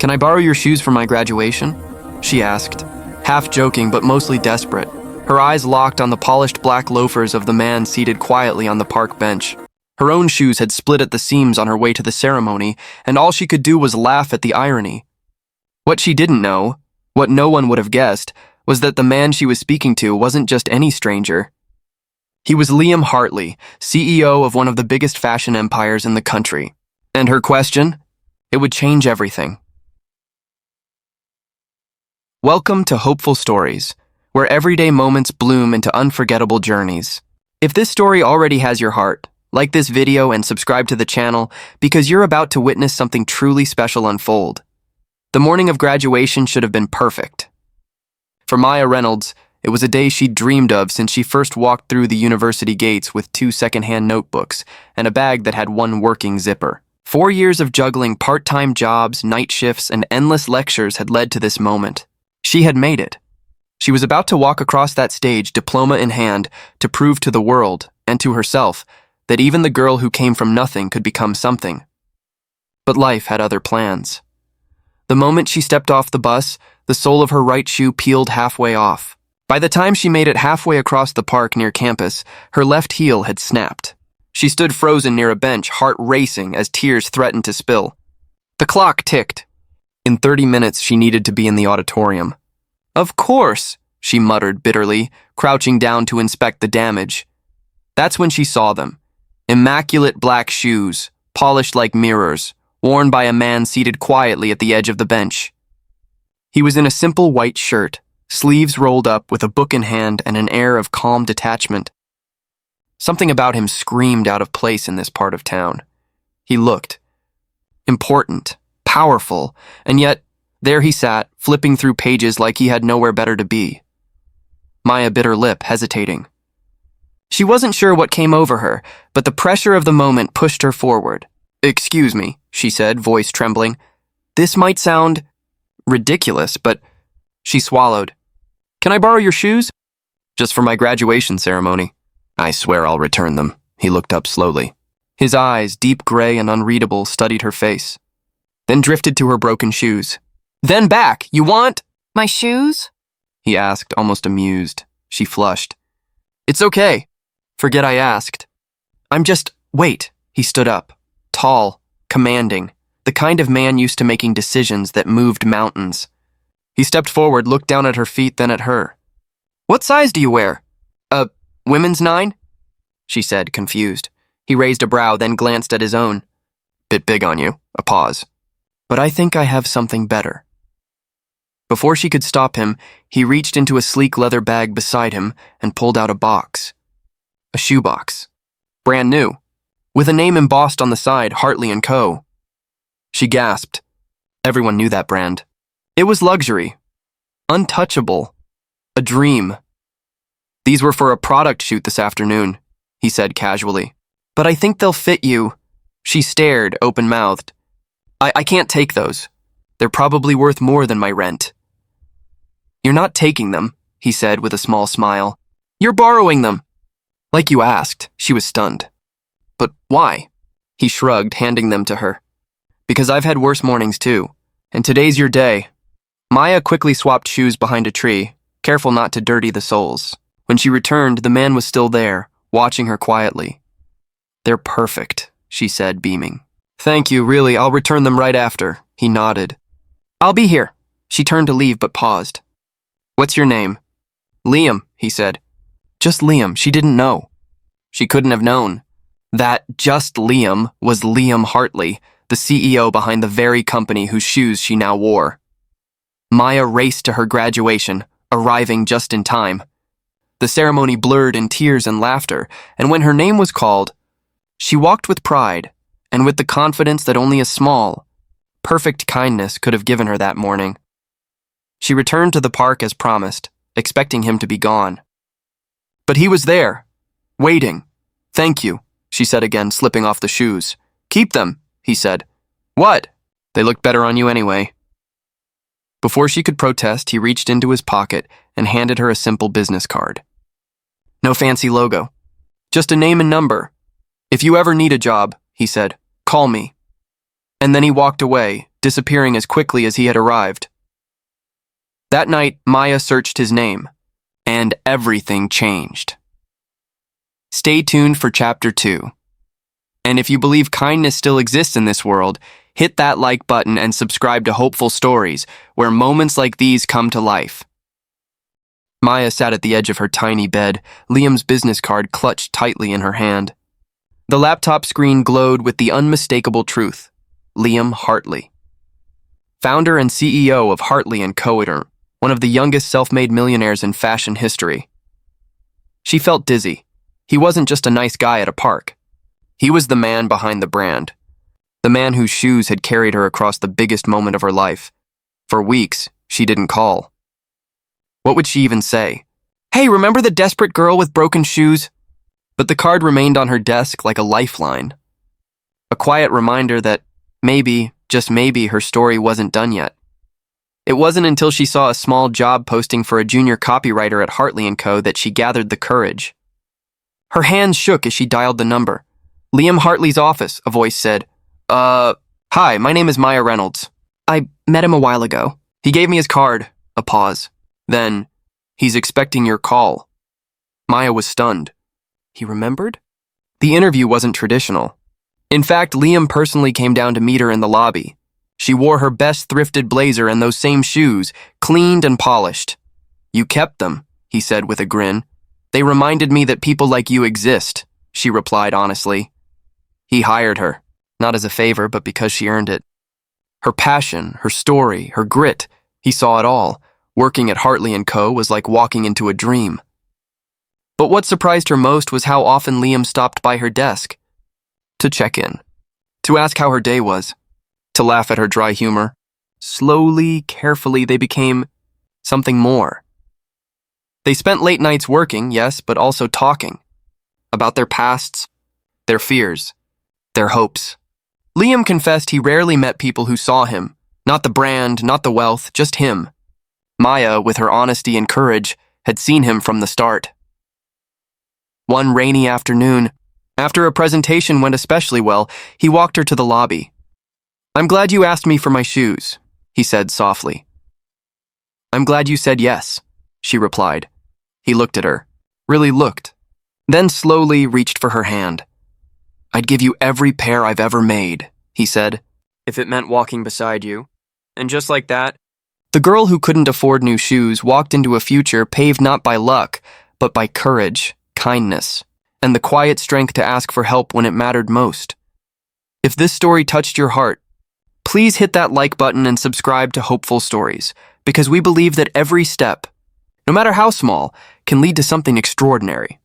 "Can I borrow your shoes for my graduation?" she asked, half joking but mostly desperate, her eyes locked on the polished black loafers of the man seated quietly on the park bench. Her own shoes had split at the seams on her way to the ceremony, and all she could do was laugh at the irony. What she didn't know, what no one would have guessed, was that the man she was speaking to wasn't just any stranger. He was Liam Hartley, CEO of one of the biggest fashion empires in the country. And her question? It would change everything. Welcome to Hopeful Stories, where everyday moments bloom into unforgettable journeys. If this story already has your heart, like this video and subscribe to the channel because you're about to witness something truly special unfold. The morning of graduation should have been perfect. For Maya Reynolds, it was a day she'd dreamed of since she first walked through the university gates with 2 secondhand notebooks and a bag that had 1 working zipper. 4 years of juggling part-time jobs, night shifts, and endless lectures had led to this moment. She had made it. She was about to walk across that stage, diploma in hand, to prove to the world, and to herself, that even the girl who came from nothing could become something. But life had other plans. The moment she stepped off the bus, the sole of her right shoe peeled halfway off. By the time she made it halfway across the park near campus, her left heel had snapped. She stood frozen near a bench, heart racing as tears threatened to spill. The clock ticked. In 30 minutes, she needed to be in the auditorium. "Of course," she muttered bitterly, crouching down to inspect the damage. That's when she saw them. Immaculate black shoes, polished like mirrors, worn by a man seated quietly at the edge of the bench. He was in a simple white shirt, sleeves rolled up with a book in hand and an air of calm detachment. Something about him screamed out of place in this part of town. He looked important, powerful, and yet there he sat, flipping through pages like he had nowhere better to be. Maya bit her lip, hesitating. She wasn't sure what came over her, but the pressure of the moment pushed her forward. "Excuse me," she said, voice trembling. "This might sound ridiculous, but..." She swallowed. "Can I borrow your shoes?" "Just for my graduation ceremony." "I swear I'll return them." He looked up slowly. His eyes, deep gray and unreadable, studied her face, then drifted to her broken shoes. "Then back! You want..." "My shoes?" he asked, almost amused. She flushed. "It's okay. Forget I asked. I'm just..." "Wait." He stood up, tall, commanding, the kind of man used to making decisions that moved mountains. He stepped forward, looked down at her feet, then at her. "What size do you wear?" Women's 9? She said, confused. He raised a brow, then glanced at his own. "Bit big on you." A pause. "But I think I have something better." Before she could stop him, he reached into a sleek leather bag beside him and pulled out a box. A shoebox. Brand new. With a name embossed on the side, Hartley & Co. She gasped. Everyone knew that brand. It was luxury. Untouchable. A dream. "These were for a product shoot this afternoon," he said casually. "But I think they'll fit you." She stared, open-mouthed. I can't take those. They're probably worth more than my rent." "You're not taking them," he said with a small smile. "You're borrowing them." "Like you asked." She was stunned. "But why?" He shrugged, handing them to her. "Because I've had worse mornings too, and today's your day." Maya quickly swapped shoes behind a tree, careful not to dirty the soles. When she returned, the man was still there, watching her quietly. "They're perfect," she said, beaming. "Thank you, really, I'll return them right after." He nodded. "I'll be here." She turned to leave but paused. "What's your name?" "Liam," he said. Just Liam, she didn't know. She couldn't have known. That just Liam was Liam Hartley, the CEO behind the very company whose shoes she now wore. Maya raced to her graduation, arriving just in time. The ceremony blurred in tears and laughter, and when her name was called, she walked with pride and with the confidence that only a small, perfect kindness could have given her that morning. She returned to the park as promised, expecting him to be gone. But he was there, waiting. "Thank you," she said again, slipping off the shoes. "Keep them," he said. "What?" "They look better on you anyway." Before she could protest, he reached into his pocket and handed her a simple business card. No fancy logo, just a name and number. "If you ever need a job," he said, "call me." And then he walked away, disappearing as quickly as he had arrived. That night, Maya searched his name, and everything changed. Stay tuned for Chapter 2. And if you believe kindness still exists in this world, hit that like button and subscribe to Hopeful Stories, where moments like these come to life. Maya sat at the edge of her tiny bed, Liam's business card clutched tightly in her hand. The laptop screen glowed with the unmistakable truth: Liam Hartley. Founder and CEO of Hartley & Co., one of the youngest self-made millionaires in fashion history. She felt dizzy. He wasn't just a nice guy at a park. He was the man behind the brand. The man whose shoes had carried her across the biggest moment of her life. For weeks, she didn't call. What would she even say? "Hey, remember the desperate girl with broken shoes?" But the card remained on her desk like a lifeline. A quiet reminder that maybe, just maybe, her story wasn't done yet. It wasn't until she saw a small job posting for a junior copywriter at Hartley & Co. that she gathered the courage. Her hands shook as she dialed the number. "Liam Hartley's office," a voice said. Hi, my name is Maya Reynolds. I met him a while ago. He gave me his card." A pause. Then, "He's expecting your call." Maya was stunned. He remembered? The interview wasn't traditional. In fact, Liam personally came down to meet her in the lobby. She wore her best thrifted blazer and those same shoes, cleaned and polished. "You kept them," he said with a grin. "They reminded me that people like you exist," she replied honestly. He hired her, not as a favor, but because she earned it. Her passion, her story, her grit, he saw it all. Working at Hartley & Co. was like walking into a dream. But what surprised her most was how often Liam stopped by her desk. To check in. To ask how her day was. To laugh at her dry humor. Slowly, carefully, they became something more. They spent late nights working, yes, but also talking. About their pasts, their fears, their hopes. Liam confessed he rarely met people who saw him. Not the brand, not the wealth, just him. Maya, with her honesty and courage, had seen him from the start. One rainy afternoon, after a presentation went especially well, he walked her to the lobby. "I'm glad you asked me for my shoes," he said softly. "I'm glad you said yes," she replied. He looked at her, really looked, then slowly reached for her hand. "I'd give you every pair I've ever made," he said, "if it meant walking beside you." And just like that, the girl who couldn't afford new shoes walked into a future paved not by luck, but by courage, kindness, and the quiet strength to ask for help when it mattered most. If this story touched your heart, please hit that like button and subscribe to Hopeful Stories, because we believe that every step, no matter how small, can lead to something extraordinary.